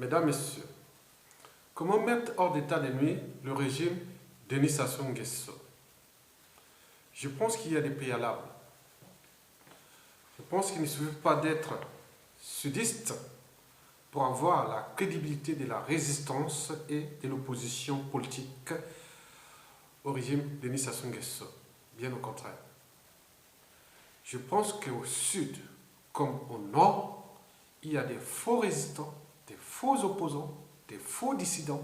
Mesdames, Messieurs, comment mettre hors d'état de nuire le régime Denis Sassou Nguesso? Je pense qu'il y a des préalables. Je pense qu'il ne suffit pas d'être sudiste pour avoir la crédibilité de la résistance et de l'opposition politique au régime Denis Sassou Nguesso. Bien au contraire. Je pense qu'au sud, comme au nord, il y a des faux résistants, des faux opposants, des faux dissidents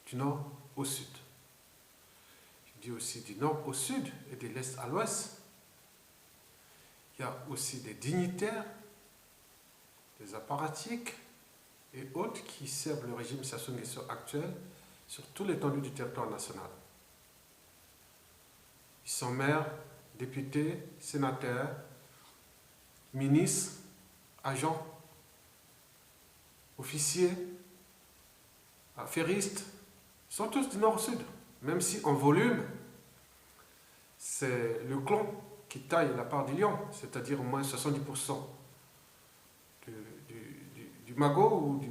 du nord au sud. Je dis aussi du nord au sud et de l'est à l'ouest. Il y a aussi des dignitaires, des apparatchiks et autres qui servent le régime Sassou Nguesso actuel sur toute l'étendue du territoire national. Ils sont maires, députés, sénateurs, ministres, agents, officiers, affairistes, ils sont tous du nord au sud. Même si en volume, c'est le clan qui taille la part du lion, c'est-à-dire au moins 70% du magot ou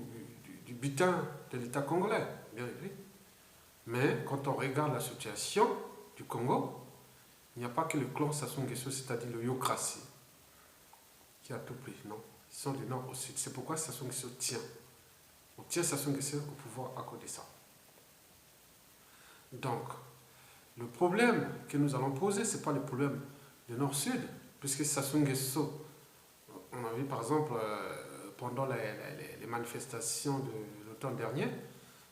du butin de l'État congolais, bien évidemment. Mais quand on regarde la situation du Congo, il n'y a pas que le clan Sassou Nguesso, c'est-à-dire le Yokrasi, qui a tout pris, non. Ils sont du nord au sud. C'est pourquoi Sassou Nguesso tient. On tient Sassou Nguesso au pouvoir à cause de ça. Donc, le problème que nous allons poser, ce n'est pas le problème du nord-sud, puisque Sassou Nguesso, on a vu par exemple pendant les manifestations de l'automne dernier,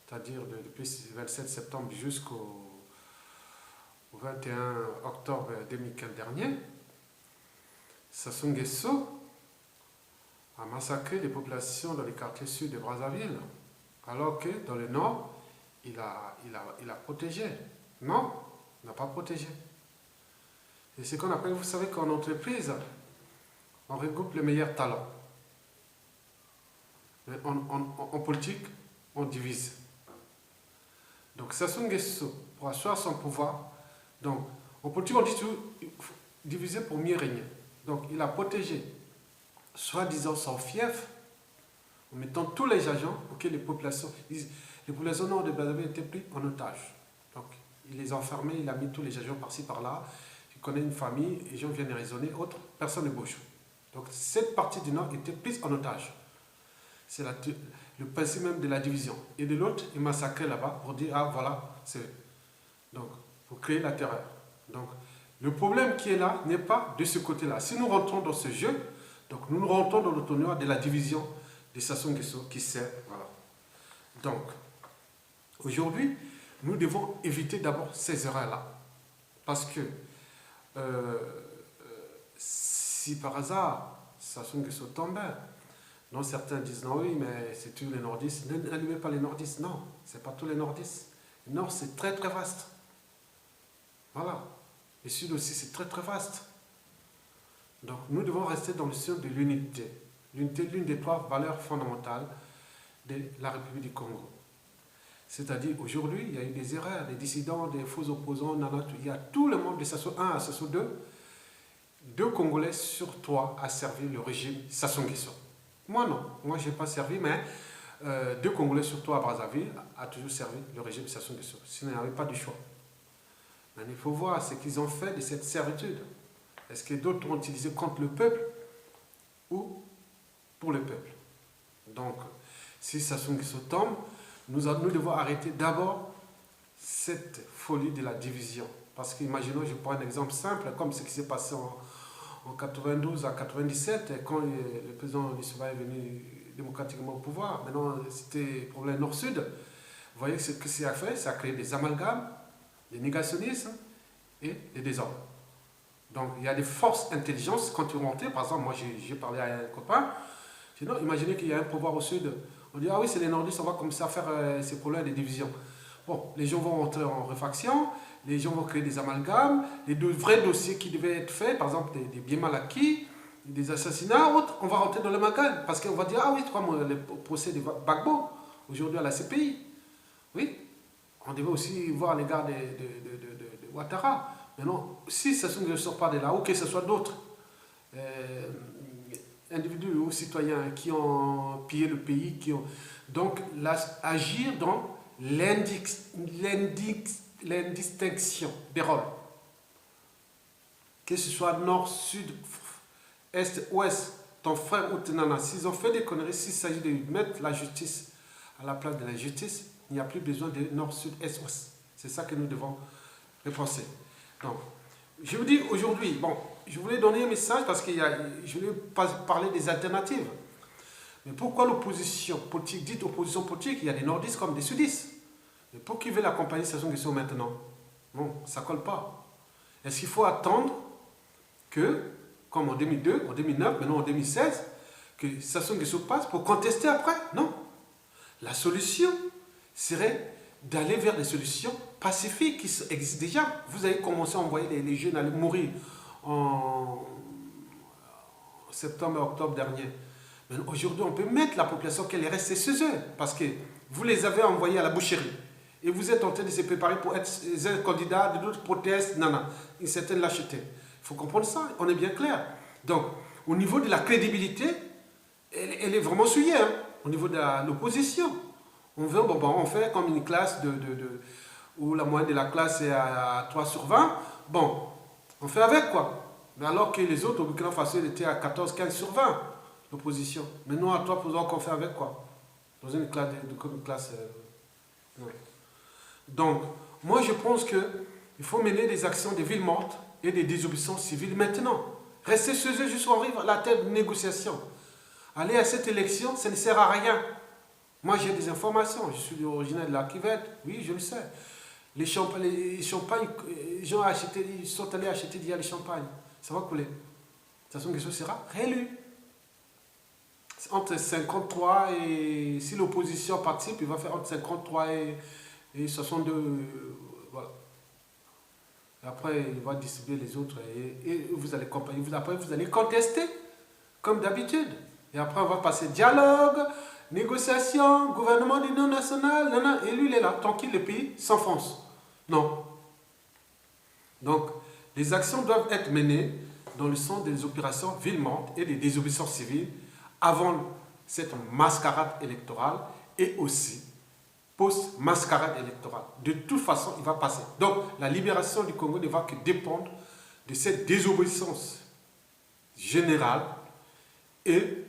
c'est-à-dire depuis le 27 septembre jusqu'au 21 octobre 2015 dernier, Sassou Nguesso a massacré les populations dans les quartiers sud de Brazzaville, alors que dans le nord, il a protégé. Non, il n'a pas protégé. Et c'est ce qu'on appelle, vous savez qu'en entreprise, on regroupe les meilleurs talents. Mais en politique, on divise. Donc Sassou Nguesso, pour asseoir son pouvoir, donc en politique on dit toujours diviser pour mieux régner. Donc il a protégé, soi-disant son fief, en mettant tous les agents pour que les populations nord de Brazzaville étaient pris en otage. Donc il les a enfermés, il a mis tous les agents par-ci par-là. Je connais une famille, les gens viennent raisonner, autres, personne ne bouge. Donc cette partie du nord était prise en otage. C'est le principe même de la division. Et de l'autre, il massacrait là-bas pour dire, ah voilà, c'est... Donc, pour créer la terreur. Donc, le problème qui est là n'est pas de ce côté-là. Si nous rentrons dans ce jeu, donc nous rentrons dans le tournoi de la division de Sassou Nguesso qui sert, voilà. Donc, aujourd'hui, nous devons éviter d'abord ces erreurs-là. Parce que, si par hasard, Sassou Nguesso tombait, non, certains disent non, oui, mais c'est tous les nordistes. N'allumez pas les nordistes, non, c'est pas tous les nordistes. Le nord, c'est très très vaste. Voilà. Le sud aussi, c'est très très vaste. Donc, nous devons rester dans le sens de l'unité. L'unité, l'une des trois valeurs fondamentales de la République du Congo. C'est-à-dire, aujourd'hui, il y a eu des erreurs, des dissidents, des faux opposants, il y a tout le monde de Sassou 1 à Sassou 2. 2 Congolais sur 3 a servi le régime Sassou Nguesso. Moi non, moi je n'ai pas servi, mais 2 Congolais sur 3 à Brazzaville a toujours servi le régime Sassou Nguesso. Sinon, il n'y avait pas de choix. Mais il faut voir ce qu'ils ont fait de cette servitude. Est-ce que d'autres ont utilisé contre le peuple ou pour le peuple? Donc, si Sassou Nguesso tombe, nous devons arrêter d'abord cette folie de la division. Parce qu'imaginons, je prends un exemple simple, comme ce qui s'est passé en 92 à 97, quand le président Lissouba est venu démocratiquement au pouvoir. Maintenant, c'était problème nord-sud. Vous voyez ce que ça a fait? Ça a créé des amalgames, des négationnismes et des désordres. Donc, il y a des forces intelligentes. Quand tu rentres, par exemple, moi j'ai parlé à un copain, j'ai dit non, imaginez qu'il y a un pouvoir au sud. On dit, ah oui, c'est les nordistes, on va commencer à faire ces problèmes de division. Bon, les gens vont rentrer en réfaction, les gens vont créer des amalgames, les vrais dossiers qui devaient être faits, par exemple des biens mal acquis, des assassinats, autres, on va rentrer dans l'amalgame. Parce qu'on va dire, ah oui, comme le procès de Gbagbo, aujourd'hui à la CPI. Oui, on devait aussi voir les gars de Ouattara. Maintenant, si Sassou ne sort pas de là, ou que ce soit d'autres, individus ou citoyens qui ont pillé le pays, donc là, agir dans l'indistinction des rôles, que ce soit nord, sud, est, ouest, ton frère ou ton nana, s'ils ont fait des conneries, s'il s'agit de mettre la justice à la place de la justice, il n'y a plus besoin de nord, sud, est, ouest. C'est ça que nous devons repenser. Donc, je vous dis aujourd'hui, bon, je voulais donner un message parce que je voulais parler des alternatives. Mais pourquoi l'opposition politique, dite opposition politique, il y a des nordistes comme des sudistes. Mais pour qui veut accompagner Sassou Nguesso maintenant? Non, ça ne colle pas. Est-ce qu'il faut attendre que, comme en 2002, en 2009, maintenant en 2016, que Sassou Nguesso passe pour contester après? Non. La solution serait d'aller vers des solutions pacifiques qui existent déjà. Vous avez commencé à envoyer les jeunes aller mourir en septembre et octobre dernier. Mais aujourd'hui, on peut mettre la population qu'elle est restée chez eux parce que vous les avez envoyés à la boucherie. Et vous êtes en train de se préparer pour être un candidat de d'autres protestes, une certaine lâcheté. Il faut comprendre ça, on est bien clair. Donc, au niveau de la crédibilité, elle est vraiment souillée, hein, au niveau de l'opposition. On veut, on fait comme une classe où la moyenne de la classe est à 3 sur 20. Bon, on fait avec quoi. Mais alors que les autres, au Burkina Faso, ils étaient à 14, 15 sur 20, l'opposition. Mais nous, à 3 pour qu'on fait avec quoi. Dans une classe ouais. Donc, moi, je pense qu'il faut mener des actions de ville morte et des désobéissances civiles maintenant. Rester chez eux jusqu'à arriver à la table de négociation. Aller à cette élection, ça ne sert à rien. Moi, j'ai des informations. Je suis originaire de la Kivette. Oui, je le sais. Les champagnes, les gens ils sont allés acheter d'hier les champagnes. Ça va couler. De toute façon, Nguesso sera réélu. Entre 53 et... Si l'opposition participe, il va faire entre 53 et 62. Voilà. Et après, il va distribuer les autres. Et vous allez accompagner. Après, vous allez contester, comme d'habitude. Et après, on va passer dialogue, négociation, gouvernement d'union nationale. Et lui, il est là, tranquille, le pays s'enfonce. Non. Donc, les actions doivent être menées dans le sens des opérations ville morte et des désobéissances civiles avant cette mascarade électorale et aussi post-mascarade électorale. De toute façon, il va passer. Donc, la libération du Congo ne va que dépendre de cette désobéissance générale et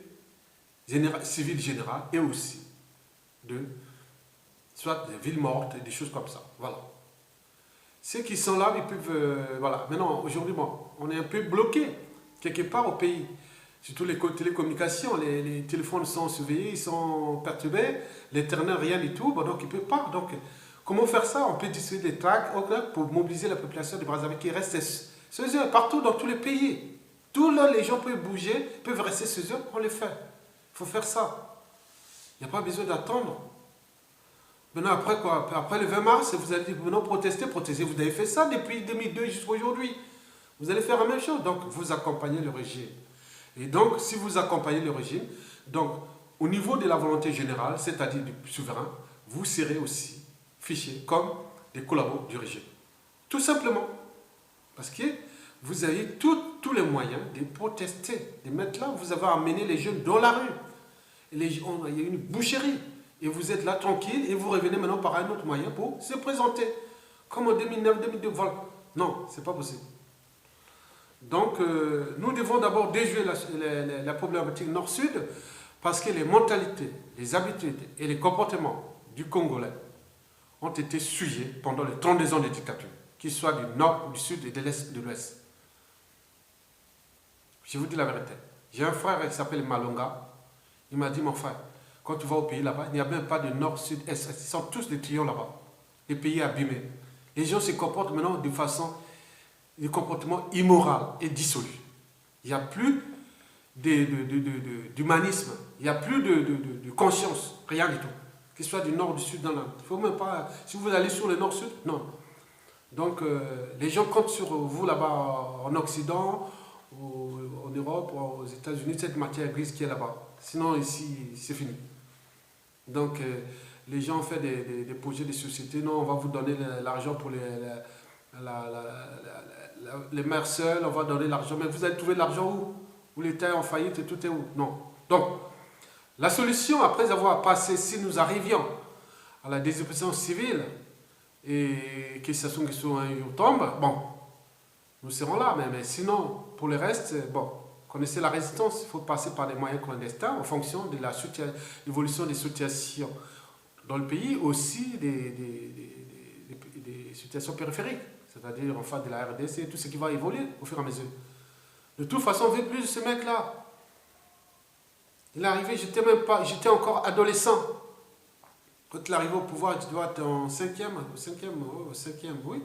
civile générale et aussi de soit des villes mortes et des choses comme ça. Voilà. Ceux qui sont là, ils peuvent... voilà. Maintenant, aujourd'hui, bon, on est un peu bloqué quelque part au pays. Surtout les télécommunications, les téléphones sont surveillés, ils sont perturbés, l'internet, rien du tout, bon, donc ils ne peuvent pas. Donc, comment faire ça? On peut distribuer des tracts pour mobiliser la population de Brazzaville qui reste chez eux, partout dans tous les pays. Tous les gens peuvent bouger, peuvent rester chez eux, on les fait. Il faut faire ça. Il n'y a pas besoin d'attendre. Maintenant, après quoi? Après le 20 mars, vous allez dire, maintenant, protester. Vous avez fait ça depuis 2002 jusqu'à aujourd'hui. Vous allez faire la même chose. Donc, vous accompagnez le régime. Et donc, si vous accompagnez le régime, donc, au niveau de la volonté générale, c'est-à-dire du souverain, vous serez aussi fichés comme des collaborateurs du régime. Tout simplement. Parce que vous avez tous les moyens de protester, de mettre là, vous avez amené les jeunes dans la rue. Et il y a une boucherie. Et vous êtes là tranquille et vous revenez maintenant par un autre moyen pour se présenter. Comme en 2009, 2002, voilà. Non, c'est pas possible. Donc, nous devons d'abord déjouer la problématique nord-sud parce que les mentalités, les habitudes et les comportements du Congolais ont été souillés pendant les 32 ans de dictature, qu'ils soient du nord, du sud et de l'est, de l'ouest. Je vous dis la vérité. J'ai un frère qui s'appelle Malonga. Il m'a dit, mon frère, quand tu vas au pays là-bas, il n'y a même pas de nord, sud, est. Ils sont tous des trions là-bas. Les pays abîmés. Les gens se comportent maintenant de façon... des comportements immoraux et dissolus. Il n'y a plus d'humanisme, il n'y a plus de conscience, rien du tout. Qu'il soit du nord, du sud, dans l'Inde. Il faut même pas... Si vous allez sur le nord-sud, non. Donc, les gens comptent sur vous là-bas en Occident, en Europe, aux États-Unis, cette matière grise qui est là-bas. Sinon, ici, c'est fini. Donc, les gens font des projets de société. Non, on va vous donner l'argent pour les mères seules, on va donner l'argent. Mais vous allez trouver l'argent où? où l'État est en faillite et tout est où? Non. Donc, la solution, après avoir passé, si nous arrivions à la désobéissance civile et que ce soit un jour tombe, bon, nous serons là. Mais sinon, pour le reste, bon, connaissez la résistance, il faut passer par des moyens clandestins en fonction de l'évolution des situations dans le pays, aussi des situations périphériques, c'est-à-dire en face de la RDC, tout ce qui va évoluer au fur et à mesure. De toute façon, on ne veut plus de ce mec-là. Il est arrivé, j'étais encore adolescent. Quand il est arrivé au pouvoir, tu dois être en cinquième, oui.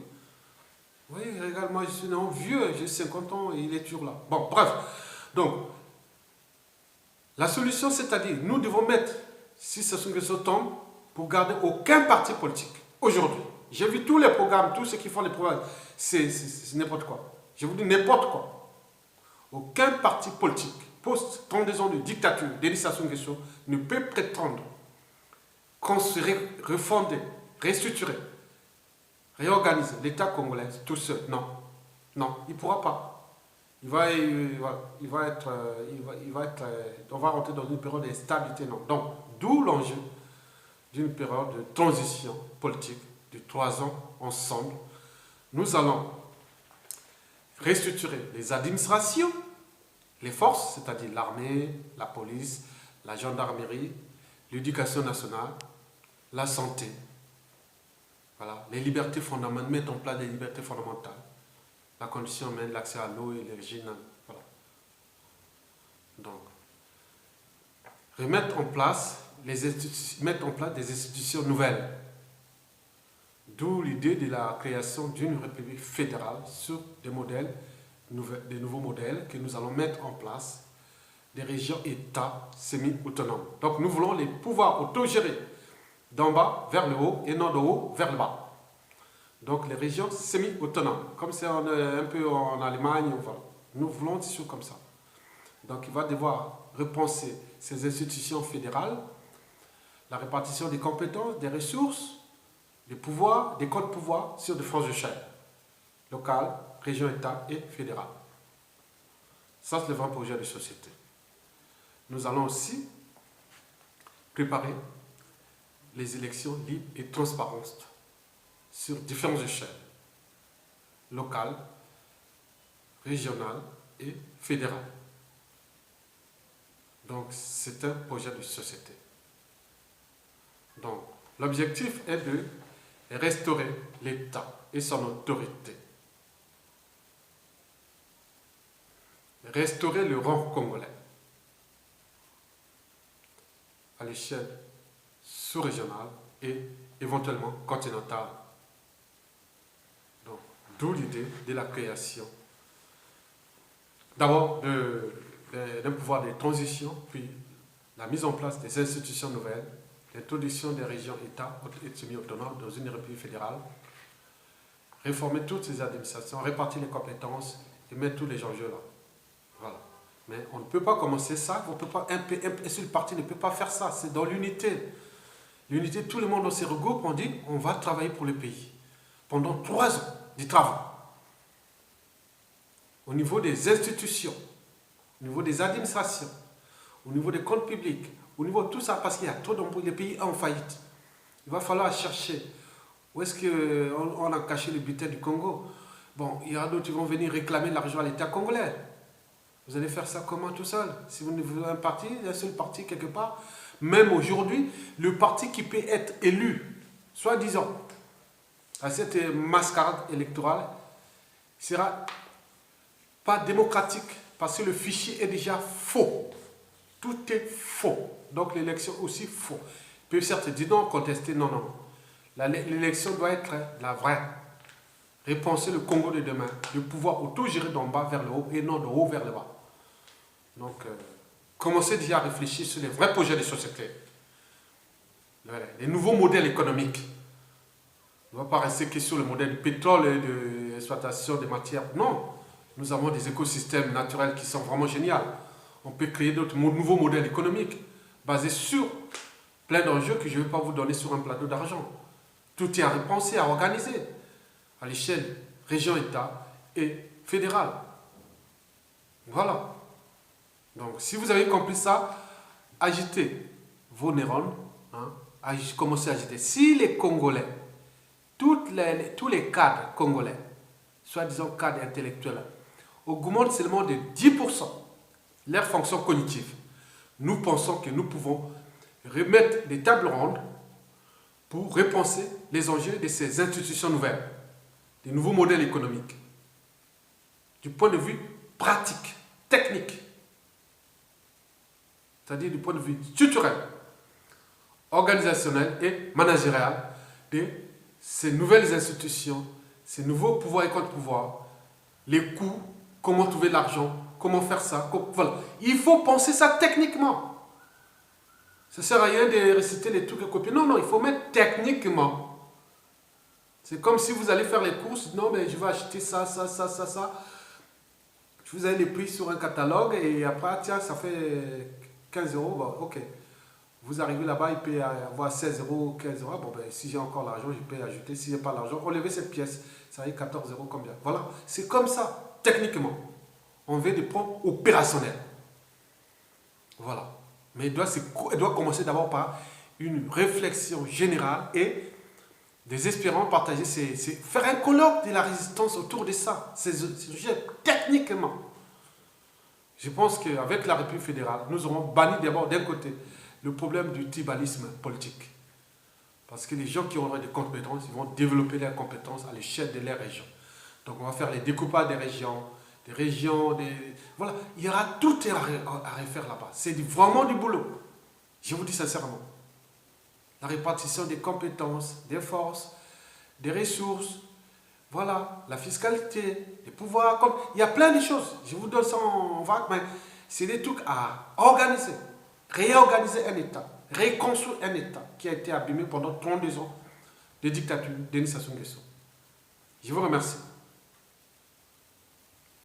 Oui, regarde, moi je suis non, vieux, j'ai 50 ans et il est toujours là. Bon, bref. Donc, la solution, c'est-à-dire, nous devons mettre, si ce sont des tombe, pour garder aucun parti politique. Aujourd'hui, j'ai vu tous les programmes, tous ceux qui font les programmes, c'est n'importe quoi. Je vous dis n'importe quoi. Aucun parti politique, post-32 ans de dictature, d'Élie Sassou Nguesso, ne peut prétendre construire, refonder, restructurer, réorganiser l'État congolais tout seul. Non, non, il ne pourra pas. On va rentrer dans une période d'instabilité. Non. Donc, d'où l'enjeu d'une période de transition politique de 3 ans ensemble. Nous allons restructurer les administrations, les forces, c'est-à-dire l'armée, la police, la gendarmerie, l'éducation nationale, la santé, voilà, les libertés fondamentales, mettre en place des libertés fondamentales, la condition humaine, l'accès à l'eau et l'énergie, voilà. Donc, mettre en place des institutions nouvelles. D'où l'idée de la création d'une république fédérale sur des nouveaux modèles que nous allons mettre en place, des régions-États semi-autonomes. Donc nous voulons les pouvoirs autogérés d'en bas vers le haut et non de haut vers le bas. Donc les régions semi-autonomes, comme c'est un peu en Allemagne, voilà. Nous voulons des choses comme ça. Donc il va devoir repenser ces institutions fédérales, la répartition des compétences, des ressources, des pouvoirs, des codes pouvoirs sur des franges de chaîne, locales, région, État et fédéral. Ça, c'est le vrai projet de société. Nous allons aussi préparer les élections libres et transparentes sur différentes échelles, locales, régionales et fédérales. Donc, c'est un projet de société. Donc, l'objectif est de restaurer l'État et son autorité. Restaurer le rang congolais à l'échelle sous-régionale et éventuellement continentale. Donc, d'où l'idée de la création d'abord d'un pouvoir de transition, puis la mise en place des institutions nouvelles, l'introduction des régions-États et semi-autonomes dans une république fédérale, réformer toutes ces administrations, répartir les compétences et mettre tous les enjeux là. Voilà. Mais on ne peut pas commencer ça, on peut pas, un seul parti ne peut pas faire ça, c'est dans l'unité. L'unité, tout le monde se regroupe, on dit on va travailler pour le pays. Pendant 3 ans de travaux. Au niveau des institutions, au niveau des administrations, au niveau des comptes publics, au niveau de tout ça, parce qu'il y a trop d'emplois, les pays en faillite. Il va falloir chercher où est-ce qu'on a caché le butin du Congo. Bon, il y a d'autres qui vont venir réclamer l'argent à l'État congolais. Vous allez faire ça comment tout seul? Si vous ne voulez un seul parti quelque part, même aujourd'hui, le parti qui peut être élu, soi-disant, à cette mascarade électorale, sera pas démocratique parce que le fichier est déjà faux. Tout est faux. Donc l'élection aussi faux. Il peut certes dire non, contester, non, non. L'élection doit être la vraie. Repenser le Congo de demain, de pouvoir auto-gérer d'en bas vers le haut et non de haut vers le bas. Donc, commencez déjà à réfléchir sur les vrais projets de société. Les nouveaux modèles économiques. On ne va pas rester que sur le modèle du pétrole et de l'exploitation des matières. Non, nous avons des écosystèmes naturels qui sont vraiment géniaux. On peut créer d'autres nouveaux modèles économiques basés sur plein d'enjeux que je ne vais pas vous donner sur un plateau d'argent. Tout est à repenser, à organiser à l'échelle région, État et fédérale. Voilà. Donc, si vous avez compris ça, agitez vos neurones, hein, commencez à agiter. Si les Congolais, tous les cadres congolais, soi-disant cadres intellectuels, augmentent seulement de 10% leurs fonctions cognitives, nous pensons que nous pouvons remettre des tables rondes pour repenser les enjeux de ces institutions nouvelles, des nouveaux modèles économiques, du point de vue pratique, technique, c'est-à-dire du point de vue structurel, organisationnel et managérial de ces nouvelles institutions, ces nouveaux pouvoirs et contre-pouvoirs, les coûts, comment trouver l'argent, comment faire ça. Voilà. Il faut penser ça techniquement. Ça ne sert à rien de réciter les trucs et copier. Non, non, il faut mettre techniquement. C'est comme si vous allez faire les courses. Non, mais je vais acheter ça, ça, ça, ça, ça. Vous avez les prix sur un catalogue et après, tiens, ça fait 15 euros. Bon, ok. Vous arrivez là-bas, il peut avoir 16 euros, 15 euros. Bon, ben, si j'ai encore l'argent, je peux ajouter. Si je n'ai pas l'argent, relevez cette pièce. Ça va être 14 euros combien. Voilà. C'est comme ça, techniquement. On veut des points opérationnels. Voilà. Mais il doit commencer d'abord par une réflexion générale et des espérants partager. Faire un colloque de la résistance autour de ça. Ces sujets techniquement. Je pense qu'avec la République fédérale, nous aurons banni d'abord d'un côté le problème du tribalisme politique. Parce que les gens qui auront des compétences, ils vont développer leurs compétences à l'échelle de leur région. Donc on va faire les découpages des régions, voilà. Il y aura tout à refaire là-bas. C'est vraiment du boulot. Je vous dis sincèrement. La répartition des compétences, des forces, des ressources, voilà, la fiscalité, les pouvoirs, il y a plein de choses. Je vous donne ça en vague, mais c'est des trucs à organiser. Réorganiser un État, reconstruire un État qui a été abîmé pendant 32 ans de dictature Denis Sassou Nguesso. Je vous remercie.